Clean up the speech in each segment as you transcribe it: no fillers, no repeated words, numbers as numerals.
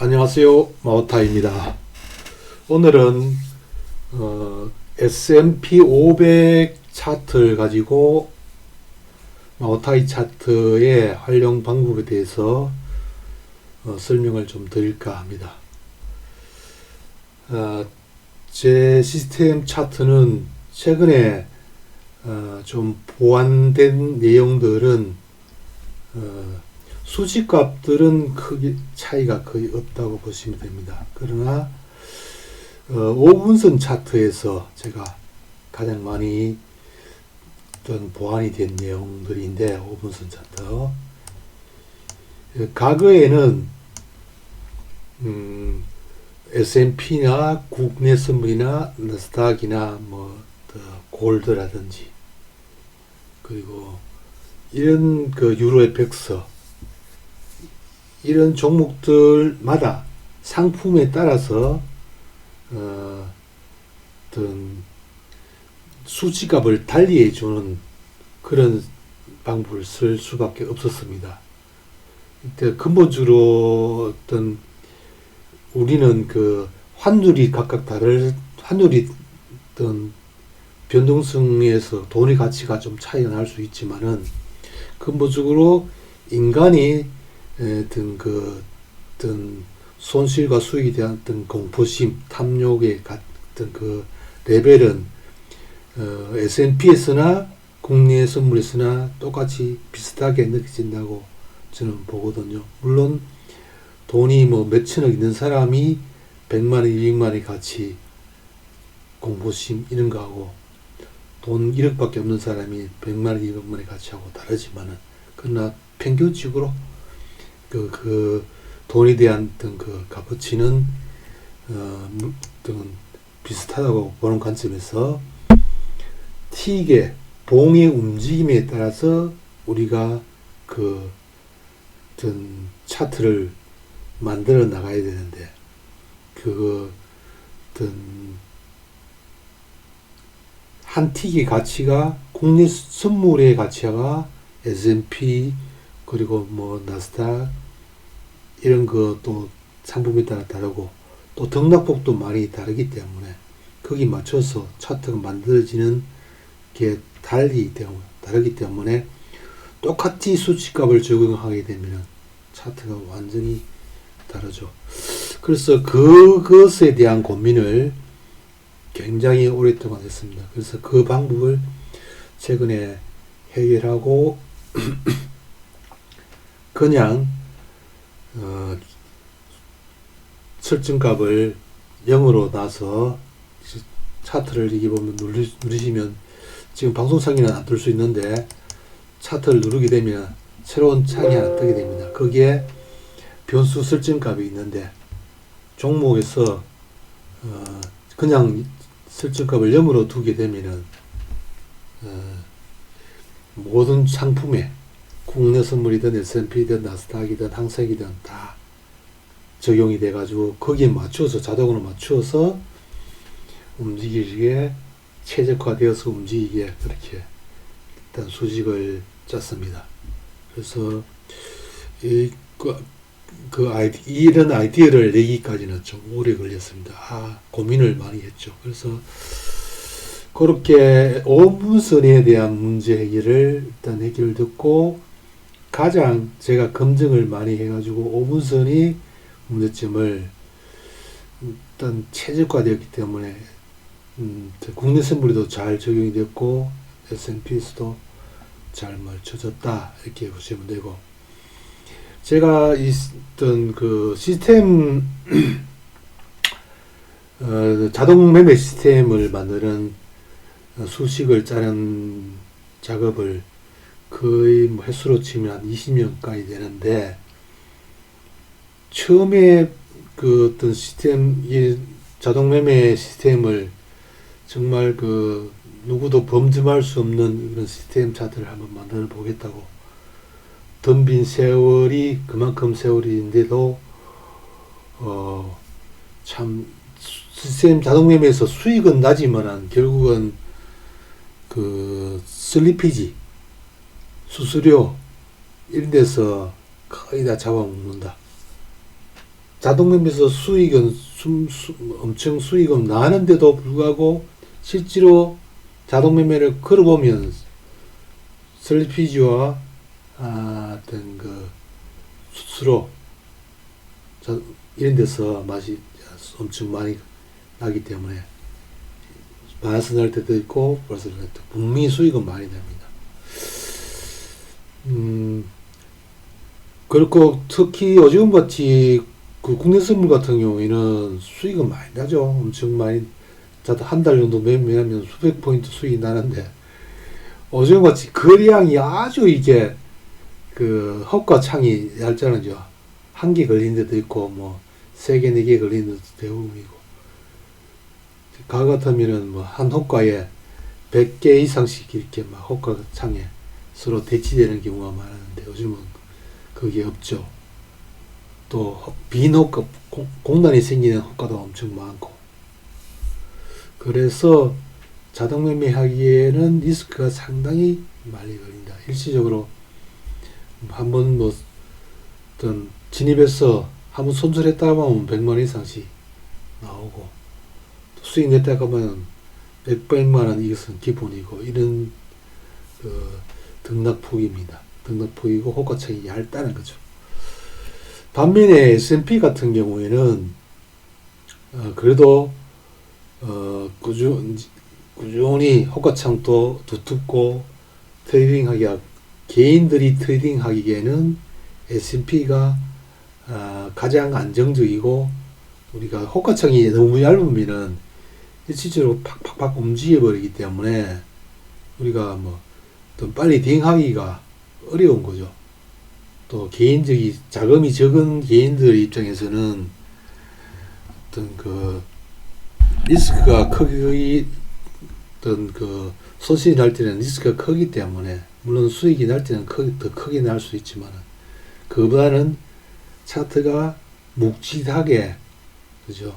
안녕하세요. 마오타입니다. 오늘은 S&P 500 차트를 가지고 마오타이 차트의 활용 방법에 대해서 설명을 좀 드릴까 합니다. 제 시스템 차트는 최근에 좀 보완된 내용들은 수치값들은 크게 차이가 거의 없다고 보시면 됩니다. 그러나 5분선 차트에서 제가 가장 많이 보완이 된 내용들인데, 5분선 차트 과거에는 S&P나 국내 선물이나 나스닥이나 골드라든지, 그리고 이런 유로 FX 이런 종목들마다 상품에 따라서 어떤 수치값을 달리해 주는 그런 방법을 쓸 수밖에 없었습니다. 이때 근본적으로 우리는 환율이 각각 환율이 변동성에서 돈의 가치가 좀 차이가 날 수 있지만은, 근본적으로 인간이 손실과 수익에 대한 공포심, 탐욕의 레벨은 S&P에서나 국내 선물에서나 똑같이 비슷하게 느껴진다고 저는 보거든요. 물론 돈이 몇천억 있는 사람이 100만원, 200만원의 가치 공포심 이런 거하고, 돈 1억밖에 없는 사람이 100만원, 200만원의 가치하고 다르지만은, 그러나 평균적으로 돈에 대한 값어치는 비슷하다고 보는 관점에서, T의 봉의 움직임에 따라서 우리가 차트를 만들어 나가야 되는데, 한 틱의 가치가 국내 선물의 가치가 S&P 그리고 나스닥 이런 것도 상품에 따라 다르고, 또 등락폭도 많이 다르기 때문에 거기 맞춰서 차트가 만들어지는 게 다르기 때문에 똑같이 수치값을 적용하게 되면 차트가 완전히 다르죠. 그래서 그것에 대한 고민을 굉장히 오랫동안 했습니다. 그래서 그 방법을 최근에 해결하고 그냥 설정값을 0으로 놔서 차트를 이게 보면 누르시면, 지금 방송창에는 안 뜰 수 있는데 차트를 누르게 되면 새로운 창이 하나 뜨게 됩니다. 거기에 변수 설정값이 있는데, 종목에서 그냥 설정값을 0으로 두게 되면은 모든 상품에 국내 선물이든 S&P든 나스닥이든 항색이든 다 적용이 돼가지고 거기에 맞추어서, 자동으로 맞추어서 움직이게, 최적화되어서 움직이게, 그렇게 일단 수직을 짰습니다. 그래서 이런 아이디어를 내기까지는 좀 오래 걸렸습니다. 고민을 많이 했죠. 그래서 그렇게 5분선에 대한 문제 해결을 일단 해결됐고, 가장 제가 검증을 많이 해가지고 5분선이 문제점을 일단 최적화되었기 때문에 국내 선물에도 잘 적용이 됐고 S&P에서도 잘 맞춰졌다, 이렇게 보시면 되고, 제가 있던 시스템 자동 매매 시스템을 만드는 수식을 짜는 작업을 거의 횟수로 치면 한 20년까지 되는데, 처음에 어떤 시스템, 이 자동 매매 시스템을 정말 누구도 범접할 수 없는 그런 시스템 차트를 한번 만들어 보겠다고, 덤빈 세월이 그만큼 세월인데도 참 시스템 자동 매매에서 수익은 나지만은 결국은 슬리피지, 수수료 이런 데서 거의 다 잡아먹는다. 자동매매에서 수익은 엄청 수익은 나는데도 불구하고 실제로 자동매매를 걸어보면 슬리피지와 어떤 그 수수료 이런 데서 맛이 엄청 많이 나기 때문에 마이너스 날 때도 있고 플러스 날 때도 분명히 수익은 많이 납니다. 그렇고 특히 요즘 같이 그 국내 선물 같은 경우에는 수익은 많이 나죠. 엄청 많이 한 달 정도 매매하면 수백 포인트 수익이 나는데 요즘 같이 거래량이 아주 이게 그 호가창이 얇잖아요. 한 개 걸린 데도 있고 뭐 3개, 4개 걸린 데도 대부분이고 가 같으면은 뭐 한 호가에 100개 이상씩 이렇게 막 호가창에 서로 대치되는 경우가 많았는데 요즘은 그게 없죠. 또 빈 호가 공단이 생기는 호가도 엄청 많고 그래서 자동 매매하기에는 리스크가 상당히 많이 걸린다. 일시적으로 한번 뭐 어떤 진입해서 한번 손절했다가 하면 100만 이상씩 나오고 수익 냈다가 하면 100만 이것은 기본이고 이런 등락폭입니다. 등락폭이고 호가창이 얇다는 거죠. 반면에 S&P 같은 경우에는 그래도 꾸준히 호가창도 두텁고 트레이딩하기가 개인들이 트레이딩하기에는 S&P가 가장 안정적이고 우리가 호가창이 너무 얇으면은 실제로 팍팍팍 움직여 버리기 때문에 우리가 뭐 좀 빨리 대응하기가 어려운 거죠. 또 자금이 적은 개인들 입장에서는 어떤 그 리스크가 어떤 그 손실이 날 때는 리스크가 크기 때문에 물론 수익이 날 때는 더 크게 날 수 있지만 그보다는 차트가 묵직하게 그죠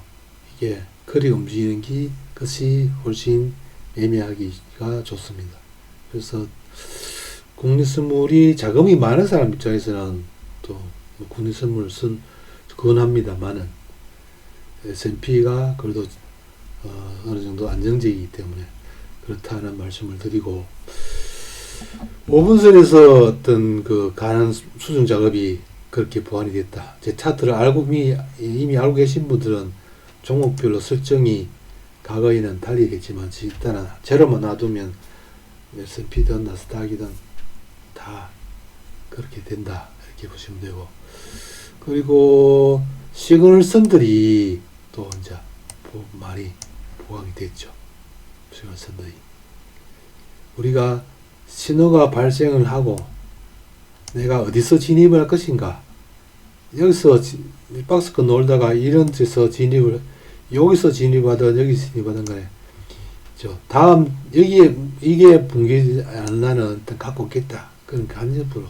이게 거리 움직이는 것이 훨씬 매매하기가 좋습니다. 그래서 국내 선물이 자금이 많은 사람 입장에서는 또 국내 선물을 권합니다만은 S&P가 그래도 어느 정도 안정적이기 때문에 그렇다는 말씀을 드리고 5분선에서 어떤 그 가난 수정 작업이 그렇게 보완이 됐다. 제 차트를 이미 알고 계신 분들은 종목별로 설정이 과거에는 달리겠지만 일단은 제로만 놔두면 S&P든 나스닥이든 다 그렇게 된다 이렇게 보시면 되고 그리고 시그널선들이 또 이제 많이 보강이 됐죠. 시그널선들이 우리가 신호가 발생을 하고 내가 어디서 진입을 할 것인가 여기서 박스권 놀다가 이런 데서 여기서 진입하든 여기서 진입하든 간에 다음 이게 붕괴 안 나는 어떤 갖고 있겠다 그런 간접으로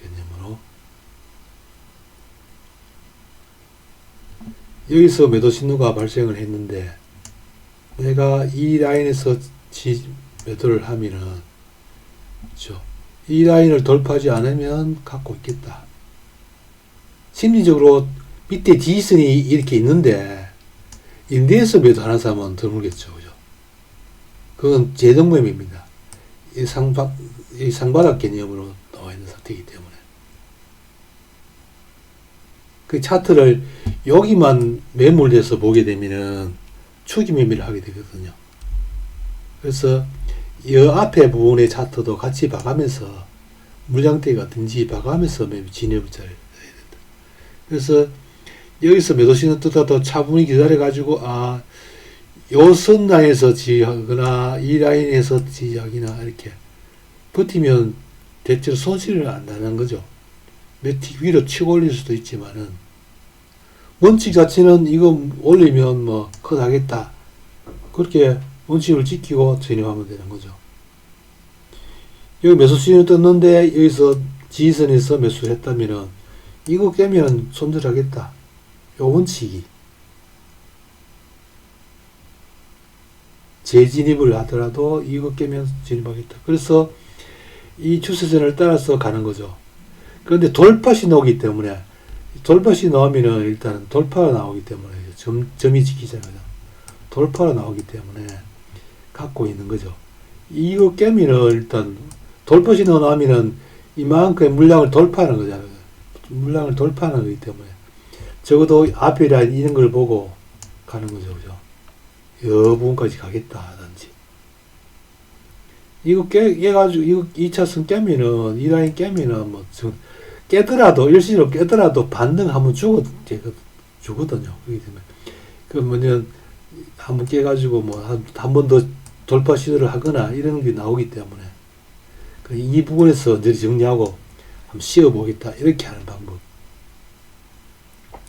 개념으로 여기서 매도 신호가 발생을 했는데 내가 이 라인에서 매도를 하면은 이 라인을 돌파하지 않으면 갖고 있겠다. 심리적으로 밑에 지지선이 이렇게 있는데 인대에서 매도하는 사람은 드물겠죠. 그죠? 그건 재정매매입니다. 이 상바닥 개념으로 나와 있는 상태이기 때문에. 그 차트를 여기만 매몰돼서 보게 되면은 추기 매매를 하게 되거든요. 그래서 이 앞에 부분의 차트도 같이 봐가면서 물량대가든지 봐가면서 진입을 잘 해야 된다. 그래서 여기서 매도 신호 뜨다도 차분히 기다려가지고 요 선 라인에서 지지하거나 이 라인에서 지지하기나 이렇게 버티면 대체로 손실을 안 나는 거죠. 매틱 위로 치고 올릴 수도 있지만은 원칙 자체는 이거 올리면 뭐 컷 하겠다. 그렇게 원칙을 지키고 진입하면 되는 거죠. 여기 매수 신호 떴는데 여기서 지지선에서 매수를 했다면은 이거 깨면 손절하겠다. 요 원칙이 재진입을 하더라도 이거 깨면 진입하겠다. 그래서 이 추세선을 따라서 가는 거죠. 그런데 돌파 신호이기 때문에 돌파시 나오면은 일단 돌파가 나오기 때문에 점이 지키잖아요. 돌파가 나오기 때문에 갖고 있는 거죠. 이거 깨면은 일단 돌파시 나오면은 이만큼의 물량을 돌파하는 거잖아요. 물량을 돌파하는 거기 때문에 적어도 앞이라 이런 걸 보고 가는 거죠. 그죠? 여 부분까지 가겠다 하든지. 이거 깨가지고, 이거 2차선 깨면은, 이 라인 깨면은, 뭐, 깨더라도, 일시로 깨더라도 반등 한번 주거든요. 그렇기 때문에. 그 뭐냐, 한번 깨가지고, 뭐, 한 번 더 돌파 시도를 하거나, 이런 게 나오기 때문에. 이 부분에서 늘 정리하고, 한번 씌워보겠다. 이렇게 하는 방법.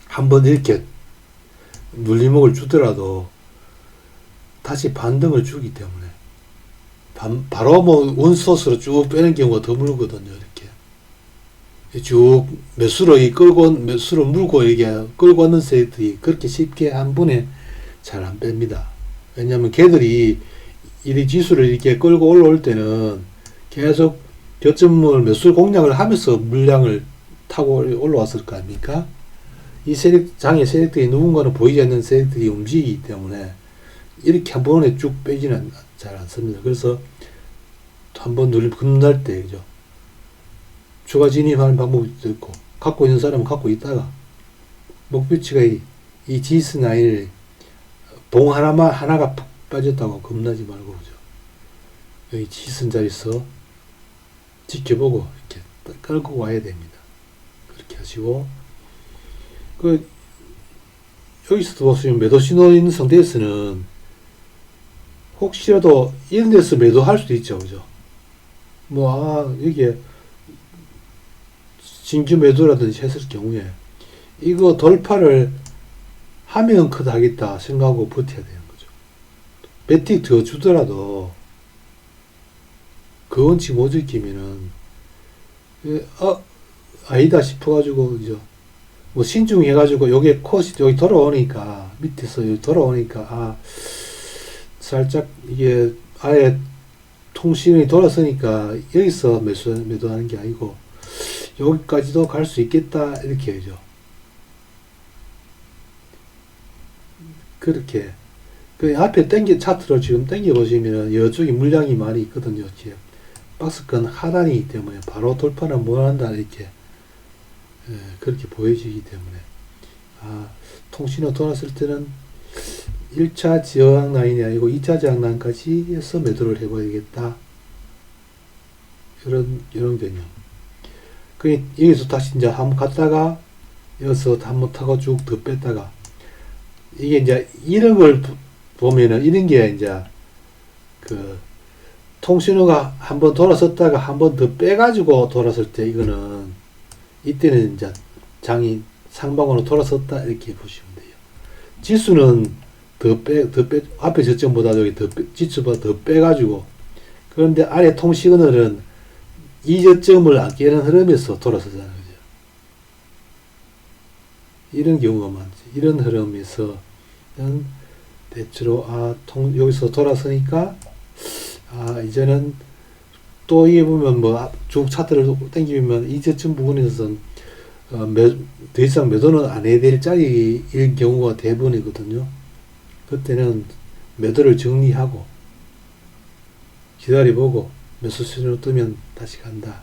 한번 이렇게 눌림목을 주더라도, 다시 반등을 주기 때문에. 바로 뭐 원소스로 쭉 빼는 경우가 드물거든요. 이렇게 쭉 매수로 매수로 물고 이게 끌고 오는 세력들이 그렇게 쉽게 한 번에 잘 안 뺍니다. 왜냐하면 걔들이 이 지수를 이렇게 끌고 올라올 때는 계속 저점을 매수 공략을 하면서 물량을 타고 올라왔을 거 아닙니까? 이 장의 세력들이 누군가는 보이지 않는 세력들이 움직이기 때문에 이렇게 한 번에 쭉 빼지는 잘 않습니다. 그래서 한번 급날 때, 그죠? 추가 진입하는 방법이 있고, 갖고 있는 사람은 갖고 있다가, 목표치가 이 GS 라인을 봉 하나가 푹 빠졌다고 겁나지 말고, 그죠? 여기 GS 자리에서 지켜보고, 이렇게 끌고 와야 됩니다. 그렇게 하시고, 여기서도 보시면 매도 신호 있는 상태에서는 혹시라도 이런 데서 매도할 수도 있죠. 그죠? 이게 신규 매도라든지 했을 경우에 이거 돌파를 하면 크다 하겠다 생각하고 버텨야 되는 거죠. 배팅 더 주더라도 그 원칙 못 지키면은 아니다 싶어가지고 그죠? 뭐 신중해가지고 여기 여기 돌아오니까 밑에서 여기 돌아오니까 살짝 이게 아예 통신이 돌아서니까 여기서 매도하는 게 아니고 여기까지도 갈 수 있겠다 이렇게 해죠. 그렇게 그 앞에 차트로 지금 당겨 보시면은 이쪽에 물량이 많이 있거든요. 박스권 하단이기 때문에 바로 돌파는 못한다 이렇게 그렇게 보여지기 때문에 통신으로 돌았을 때는 1차 저항 라인이 아니고 2차 저항 라인까지 해서 매도를 해봐야겠다. 이런 개념. 여기서 다시 이제 한번 갔다가 여기서 한번 타고 쭉 더 뺐다가 이게 이제 이런 걸 보면은 이런 게 이제 그 통신호가 한번 돌아섰다가 한번 더 빼가지고 돌았을 때 이거는 이때는 이제 장이 상방으로 돌아섰다 이렇게 보시면 돼요. 지수는 앞에 저점보다 지수보다 더 빼가지고, 그런데 아래 통시그널은 이 저점을 안 깨는 흐름에서 돌아서잖아요. 그죠? 이런 경우가 많지. 이런 흐름에서는 대체로, 여기서 돌아서니까, 이제는 또 이게 보면 쭉 차트를 당기면 이 저점 부분에서는, 더 이상 매도는 안 해야 될 자리일 경우가 대부분이거든요. 그때는 매도를 정리하고 기다려보고 매수 신호 뜨면 다시 간다.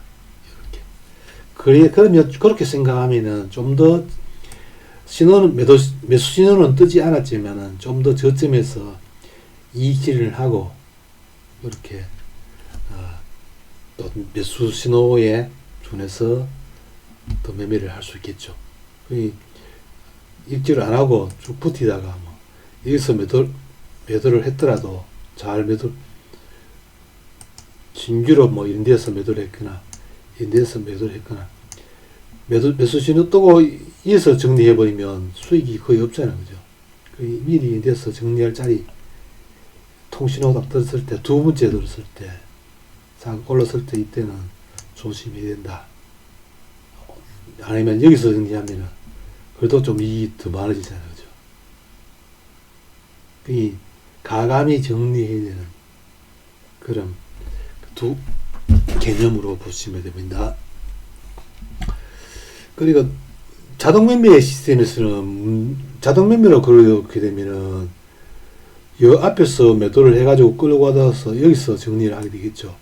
이렇게. 그러면 그렇게 생각하면은 좀 더 매수 신호는 뜨지 않았지만은 좀 더 저점에서 이익질을 하고 이렇게 또 매수 신호에 준해서 더 매매를 할 수 있겠죠. 이익질을 안 하고 쭉 버티다가 여기서 매도를 했더라도 신규로 이런 데서 매도를 했거나 이런 데서 매도를 했거나 매수 신호 뜨고 이어서 정리해버리면 수익이 거의 없잖아요. 그죠? 미리 이런 데서 정리할 자리 통신호 딱 들었을 때 두 번째 들었을 때 올랐을 때 이때는 조심해야 된다. 아니면 여기서 정리하면은 그래도 좀 이익이 더 많아지잖아요. 가감히 정리해야 되는 그런 두 개념으로 보시면 됩니다. 그리고 자동 매매 시스템에서는 자동 매매로 그렇게 되면은 여 앞에서 매도를 해가지고 끌고 가서 여기서 정리를 하게 되겠죠.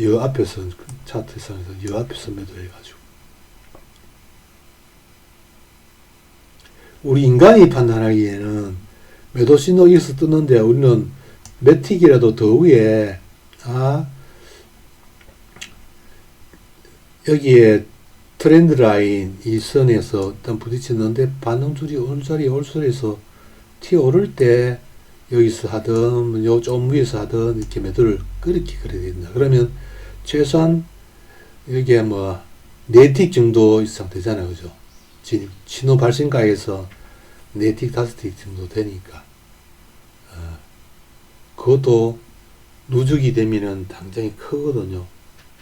여 앞에서 차트상에서 여 앞에서 매도해가지고 우리 인간이 판단하기에는 매도 신호 여기서 뜨는데 우리는 매틱이라도 더 위에 여기에 트렌드 라인 이 선에서 일단 부딪혔는데 반등줄이 오늘자리 올선에서 튀어오를 때 여기서 하든 요 좀 위에서 하든 이렇게 매도를 그렇게 그려야 된다. 그러면 최소한 여기에 뭐 4틱 정도 이상 되잖아요. 그죠? 신호 발신가에서 4틱 5틱 정도 되니까 그것도 누적이 되면은 당장이 크거든요.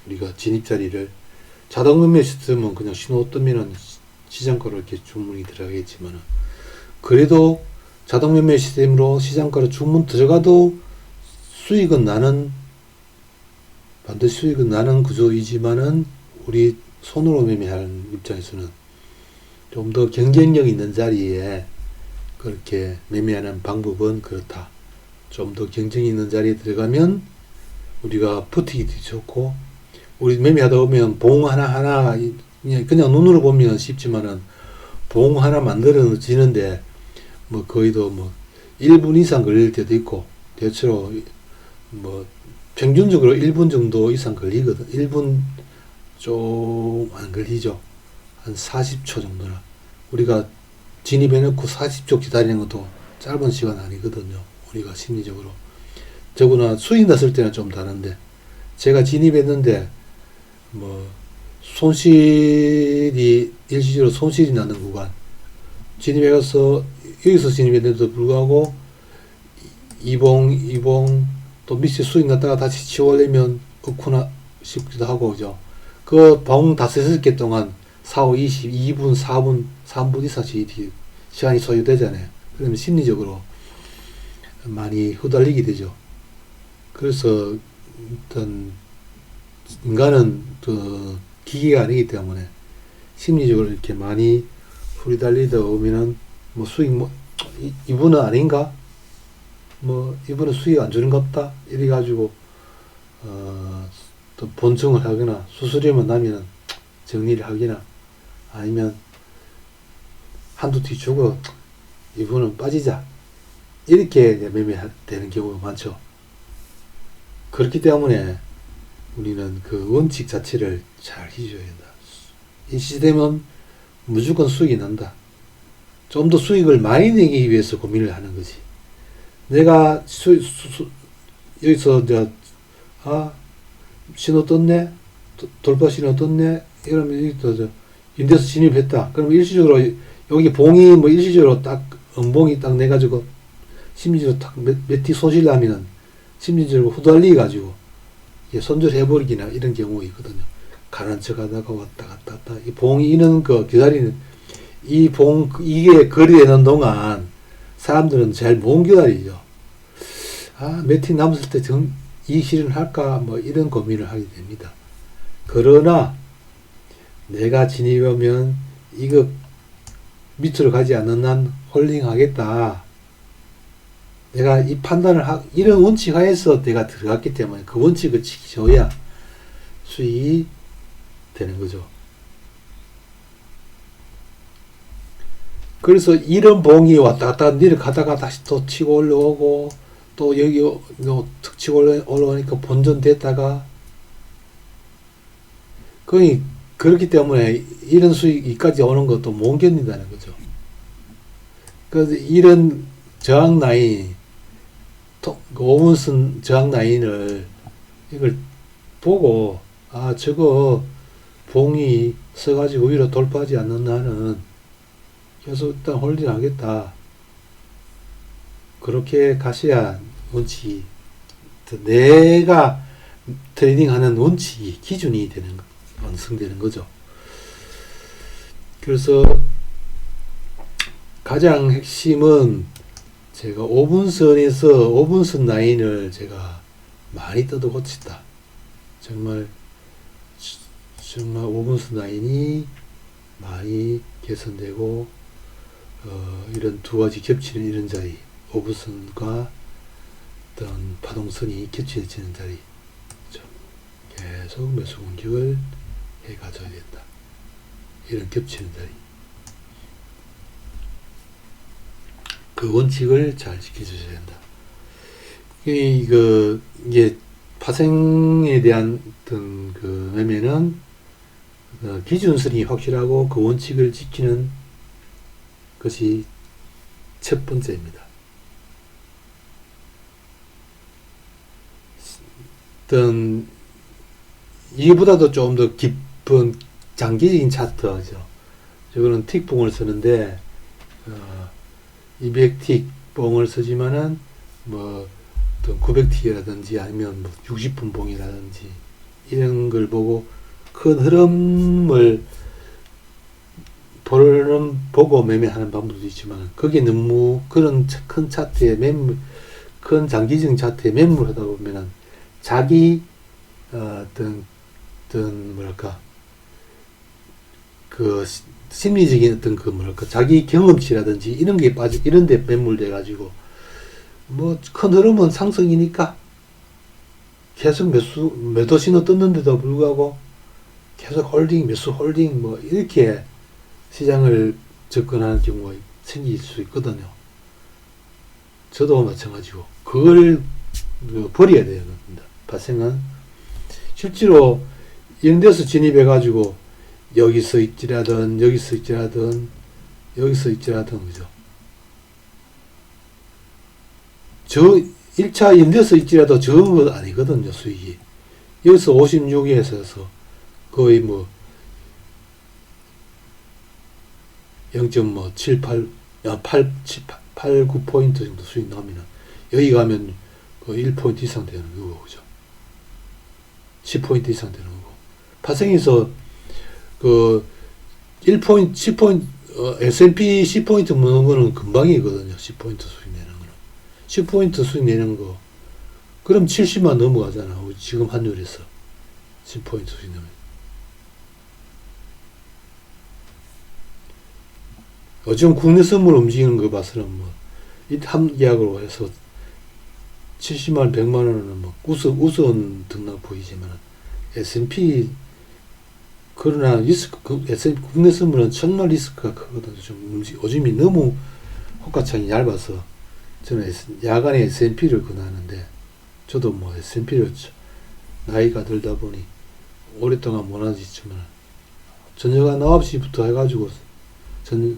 우리가 진입자리를 자동 매매 시스템은 그냥 신호 뜨면은 시장가로 이렇게 주문이 들어가겠지만 그래도 자동 매매 시스템으로 시장가로 주문 들어가도 수익은 나는 반드시 수익은 나는 구조이지만은 우리 손으로 매매하는 입장에서는 좀 더 경쟁력 있는 자리에 그렇게 매매하는 방법은 그렇다. 좀 더 경쟁 있는 자리에 들어가면 우리가 버티기도 좋고 우리 매매하다 보면 봉 하나하나 그냥 눈으로 보면 쉽지만은 봉 하나 만들어지는데 뭐 거의도 뭐 1분 이상 걸릴 때도 있고 대체로 뭐 평균적으로 1분 정도 이상 걸리거든. 1분 좀 안 걸리죠. 한 40초 정도나. 우리가 진입해놓고 40초 기다리는 것도 짧은 시간 아니거든요. 우리가 심리적으로. 더구나 수익 났을 때는 좀 다른데 제가 진입했는데 뭐 손실이 일시적으로 손실이 나는 구간 진입해서 여기서 진입했는데도 불구하고 이봉 또 밑에 수익 났다가 다시 치워내면 없구나 싶기도 하고 그죠. 그 봉 5-6개 동안 4, 5, 20, 2분, 4분, 3분 이상씩 시간이 소요되잖아요. 그러면 심리적으로 많이 후달리게 되죠. 그래서 일단 인간은 그 기계가 아니기 때문에 심리적으로 이렇게 많이 후달리다 보면은 뭐 수익 뭐 이분은 아닌가? 뭐 이분은 수익 안 주는 것 같다. 이래 가지고 또 본청을 하거나 수수료만 나면은 정리를 하거나 아니면 한두 티 주고 이분은 빠지자 이렇게 매매되는 경우가 많죠. 그렇기 때문에 우리는 그 원칙 자체를 잘 해줘야 된다. 이 시스템은 무조건 수익이 난다. 좀 더 수익을 많이 내기 위해서 고민을 하는 거지. 내가 여기서 신호 떴네? 돌파 신호 떴네? 이러면 여기서 인데스 진입했다. 그러면 일시적으로 여기 봉이 뭐 일시적으로 딱 음봉이 딱 내가지고 심리적으로 딱 몇티 손실 나면은 심리적으로 후달리 가지고 손절해버리기나 이런 경우가 있거든요. 가는 척 하다가 왔다 갔다 이 봉이 이는 거 기다리는 이 봉 이게 거리되는 동안 사람들은 잘 못 기다리죠. 몇 티 남았을 때 이익 실현할까 뭐 이런 고민을 하게 됩니다. 그러나 내가 진입하면 이거 밑으로 가지 않는 한 홀딩 하겠다. 내가 이 판단을 이런 원칙 하에서 내가 들어갔기 때문에 그 원칙을 지켜줘야 수익이 되는 거죠. 그래서 이런 봉이 왔다 갔다 내려가다가 다시 또 치고 올라오고 또 여기 툭 치고 올라오니까 본전됐다가 그렇기 때문에 이런 수익까지 오는 것도 못 견딘다는 거죠. 그래서 이런 저항 라인 5분선 저항 라인을 이걸 보고 저거 봉이 써가지고 위로 돌파하지 않는 한은 계속 일단 홀딩 하겠다. 그렇게 가셔야 원칙이 내가 트레이딩하는 원칙이 기준이 되는 완성되는 거죠. 그래서 가장 핵심은 제가 5분선에서 5분선 라인을 제가 많이 뜯어 고친다. 정말 5분선 라인이 많이 개선되고 이런 두 가지 겹치는 이런 자리, 오브선과 어떤 파동선이 겹쳐지는 자리, 그렇죠? 계속 매수 공격을 해 가져야 된다. 이런 겹치는 자리. 그 원칙을 잘 지켜주셔야 된다. 이게 파생에 대한 어떤 그 매매는 기준선이 확실하고 그 원칙을 지키는 것이 첫 번째입니다. 어떤 이보다도 좀 더 깊은 장기적인 차트죠. 저거는 틱봉을 쓰는데 200틱 봉을 쓰지만은 뭐 어떤 900틱이라든지 아니면 뭐 60분 봉이라든지 이런 걸 보고 큰 흐름을 보고 매매하는 방법도 있지만 그게 너무 그런 큰 차트에 큰 장기적인 차트에 매물하다 보면은 자기 어떤 뭐랄까 그 심리적인 어떤 그 뭐랄까 자기 경험치라든지 이런 게 이런 데 매몰돼 가지고 뭐 큰 흐름은 상승이니까 계속 매도 신호 떴는데도 불구하고 계속 홀딩 매수 홀딩 뭐 이렇게 시장을 접근하는 경우가 생길 수 있거든요. 저도 마찬가지고 그걸 버려야 돼요. 발생은 실제로 이런 데서 진입해 가지고 여기서 있지라든 그죠. 저 1차 이런 데서 있지라도 적은 건 아니거든요. 수익이 여기서 56에서 거의 뭐 0.78, 89포인트 정도 수익 나오면 여기 가면 그 1포인트 이상 되는 거고, 그죠? 10포인트 이상 되는 거고. 파생에서 그 1포인트, 10포인트, S&P 10포인트 무는 거는 금방이거든요. 10포인트 수익 내는 거는. 10포인트 수익 내는 거. 그럼 70만 넘어가잖아. 지금 환율에서. 10포인트 수익 내면. 지금 국내 선물 움직이는 거 봐서는 뭐, 한 계약으로 해서 70만, 100만 원은 뭐, 우스운 등락 보이지만, S&P, 그러나 리스크, S&P 국내 선물은 정말 리스크가 크거든요. 좀 요즘이 너무 호가창이 얇아서, 저는 야간에 S&P를 권하는데, 저도 뭐 S&P를 나이가 들다 보니, 오랫동안 못 하지만, 저녁 한 9시부터 해가지고,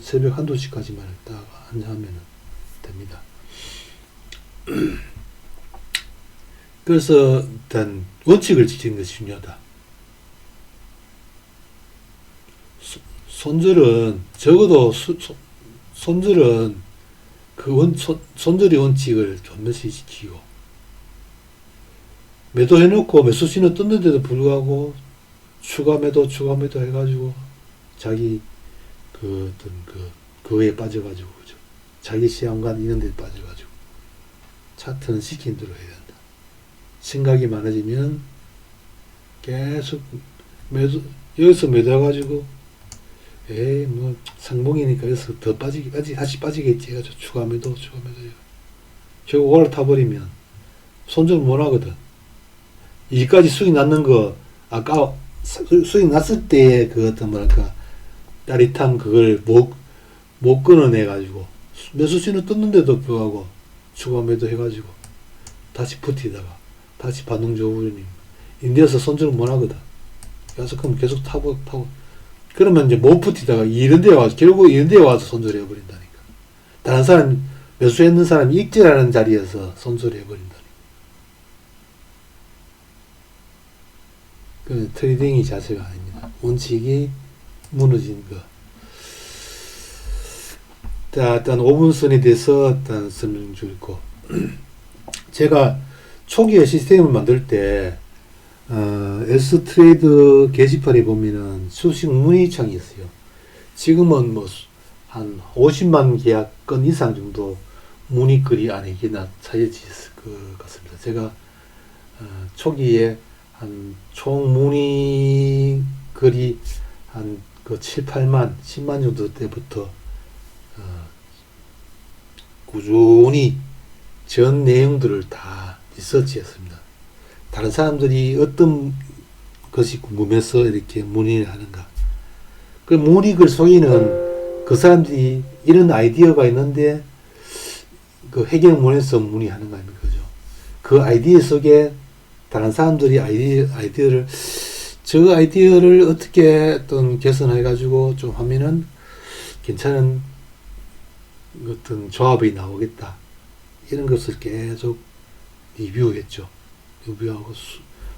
새벽 1~2시까지만 딱 하면 됩니다. 그래서 일단 원칙을 지키는 것이 중요하다. 손절은 적어도 손절은 그 손절의 원칙을 존댓히 지키고 매도해놓고 매수 신호 떴는데도 불구하고 추가 매도 해가지고 자기 그거에 빠져가지고, 그죠. 자기 시험관 이런 데 빠져가지고. 차트는 시킨 대로 해야 된다. 생각이 많아지면 계속 여기서 매도해가지고, 뭐, 상봉이니까 여기서 더 다시 빠지겠지 해가지고, 추가 매도. 결국 올라타버리면 손절 못 하거든. 이까지 수익 났는 거, 아까 수익 났을 때의 그 어떤 뭐랄까, 따릿함 그걸 못 끊어내가지고 매수 신호 떴는데도 불구하고 추가 매도 해가지고 다시 버티다가 다시 반등 줘버리니 인디에서 손절을 못 하거든. 그래서 그럼 계속 타고 그러면 이제 못 버티다가 이런 데 와서 결국 이런 데 와서 손절해 버린다니까. 다른 사람 매수했는 사람이 익절하는 자리에서 손절해 버린다니까. 그 트레이딩이 자세가 아닙니다. 원칙이 무너진 거. 자, 일단 5분선에 대해서 일단 설명 드리고 제가 초기에 시스템을 만들 때 S트레이드 게시판에 보면은 수식 문의창이 있어요. 지금은 뭐 한 50만 계약건 이상 정도 문의글이 안에 차여져 있을 것 같습니다. 제가 초기에 한 총 문의글이 한 그 7, 8만, 10만 정도 때부터 꾸준히 전 내용들을 다 리서치했습니다. 다른 사람들이 어떤 것이 궁금해서 이렇게 문의를 하는가. 그 문의글 속에는 그 사람들이 이런 아이디어가 있는데 그 해결문에서 문의하는 거 아닙니까? 그죠? 그 아이디어 속에 다른 사람들이 아이디어를 저 아이디어를 어떻게 어떤 개선해가지고 좀 하면은 괜찮은 어떤 조합이 나오겠다. 이런 것을 계속 리뷰했죠. 리뷰하고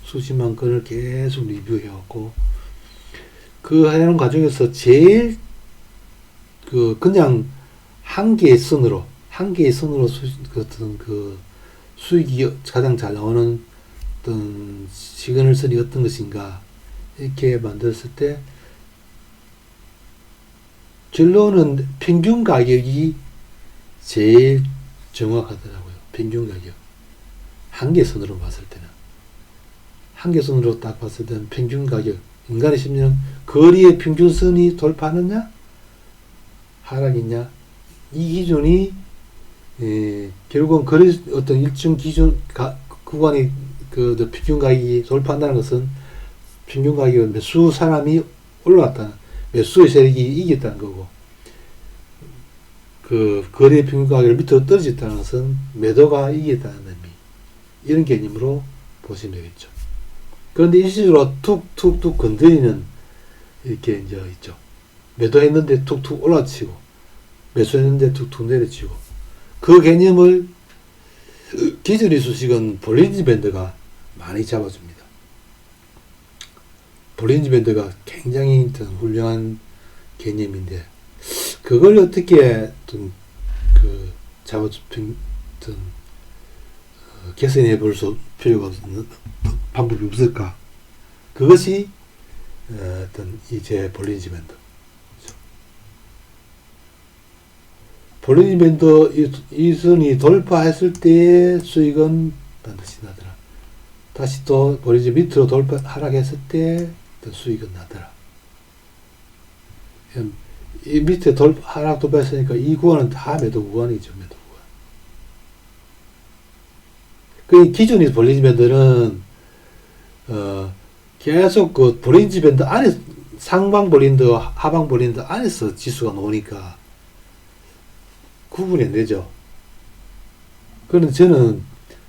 수십만 건을 계속 리뷰해왔고, 그 하는 과정에서 제일 그냥 한 개의 선으로 어떤 그 수익이 가장 잘 나오는 어떤 시그널선이 어떤 것인가 이렇게 만들었을 때 결론은 평균 가격이 제일 정확하더라고요. 평균 가격. 한계선으로 봤을 때는. 한계선으로 딱 봤을 때는 평균 가격. 인간의 심리는 거리의 평균선이 돌파하느냐? 하락이냐? 이 기준이 결국은 거리 어떤 일정 기준 구간이 그 평균 가격이 돌파한다는 것은 평균 가격은 매수 사람이 올라갔다는, 매수의 세력이 이겼다는 거고, 그 거래 평균 가격을 밑으로 떨어졌다는 것은 매도가 이겼다는 의미. 이런 개념으로 보시면 되겠죠. 그런데 일시적으로 툭툭툭 건드리는 이렇게 이제 있죠. 매도했는데 툭툭 올라치고, 매수했는데 툭툭 내려치고. 그 개념을 기술의 수식은 볼린저 밴드가 많이 잡아줍니다. 볼린저 밴드가 굉장히 훌륭한 개념인데, 그걸 어떻게 개선해 볼 필요가 없는 방법이 없을까? 그것이 어떤 이제 볼린저 밴드. 볼린저 밴드 이 선이 돌파했을 때의 수익은 반드시 나더라. 다시 또 볼린저 밑으로 하락했을 때 수익은 나더라. 이 밑에 하락 돌파했으니까 이 구간은 다 매도 구간이죠. 매도 구간. 그 기존의 볼린저 밴드는 계속 그 볼린저 밴드 안에 상방 볼린저, 하방 볼린저 안에서 지수가 나오니까 구분이 안 되죠. 그런데 저는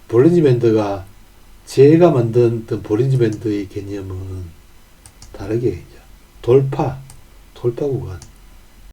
볼린저 밴드가 제가 만든 볼린저 밴드의 개념은 다르게 돌파 구간.